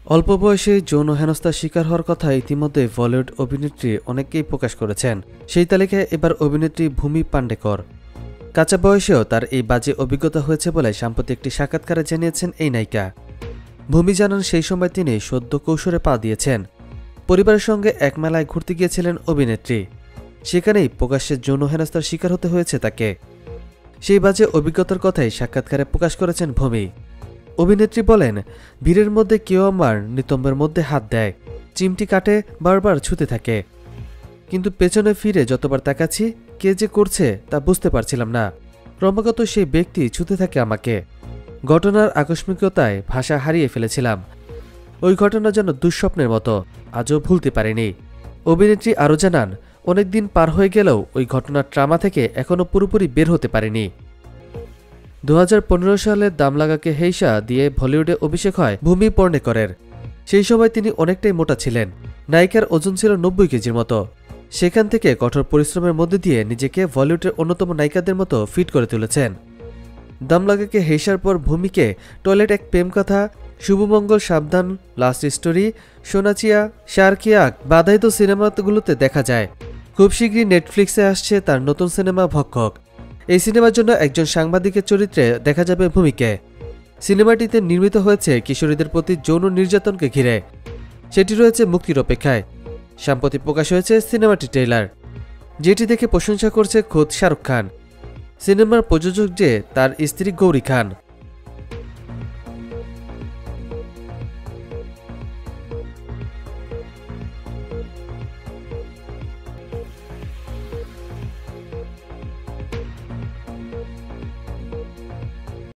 অল্প বয়সে যৌন হেনস্থার শিকার হওয়ার কথা ইতিমধ্যে বলিউড অভিনেত্রী অনেকেই প্রকাশ করেছেন। সেই তালিকায় এবার অভিনেত্রী ভূমি পান্ডেকর। কাঁচা বয়সেও তার এই বাজে অভিজ্ঞতা হয়েছে বলে সাম্প্রতিক একটি সাক্ষাৎকারে জানিয়েছেন এই নায়িকা। ভূমি জানান সেই সময় তিনি সদ্য কৈশোরে পা দিয়েছেন। পরিবারের সঙ্গে এক মেলায় ঘুরতে গিয়েছিলেন অভিনেত্রী। সেখানেই প্রকাশ্যে যৌন হেনস্থার শিকার হতে হয়েছে তাকে। সেই বাজে অভিজ্ঞতার কথাই সাক্ষাৎকারে প্রকাশ করেছেন ভূমি। অভিনেত্রী বলেন, ভিড়ের মধ্যে কেউ আমার নিতম্বের মধ্যে হাত দেয়, চিমটি কাটে, বারবার ছুতে থাকে, কিন্তু পেছনে ফিরে যতবার তাকাচ্ছি কে যে করছে তা বুঝতে পারছিলাম না। ক্রমাগত সেই ব্যক্তি ছুতে থাকে আমাকে। ঘটনার আকস্মিকতায় ভাষা হারিয়ে ফেলেছিলাম। ওই ঘটনা যেন দুঃস্বপ্নের মতো, আজও ভুলতে পারিনি। অভিনেত্রী আরও জানান, অনেকদিন পার হয়ে গেলেও ওই ঘটনার ট্রামা থেকে এখনও পুরোপুরি বের হতে পারিনি। 2015 সালে দাম লাগাকে হেইসা দিয়ে বলিউডে অভিষেক হয় ভূমি পান্ডেকরের। সেই সময় তিনি অনেকটাই মোটা ছিলেন। নায়িকার ওজন ছিল 90 কেজির মতো। সেখান থেকে কঠোর পরিশ্রমের মধ্যে দিয়ে নিজেকে বলিউডের অন্যতম নায়িকাদের মতো ফিট করে তুলেছেন। দাম লাগাকে হেইসার পর ভূমিকে টয়লেট এক প্রেম কথা, শুভমঙ্গল সাবধান, লাস্ট স্টোরি, সোনাচিয়া, শারকিয়াক, বাধাইতো সিনেমাগুলোতে দেখা যায়। খুব শীঘ্রই নেটফ্লিক্সে আসছে তার নতুন সিনেমা ভক্ষক। এই সিনেমার জন্য একজন সাংবাদিকের চরিত্রে দেখা যাবে ভূমিকে। সিনেমাটিতে নির্মিত হয়েছে কিশোরীদের প্রতি যৌন নির্যাতনকে ঘিরে। সেটি রয়েছে মুক্তির অপেক্ষায়। সম্প্রতি প্রকাশ হয়েছে সিনেমাটির ট্রেইলার, যেটি দেখে প্রশংসা করছে খোদ শাহরুখ খান। সিনেমার প্রযোজক যে তার স্ত্রী গৌরী খান।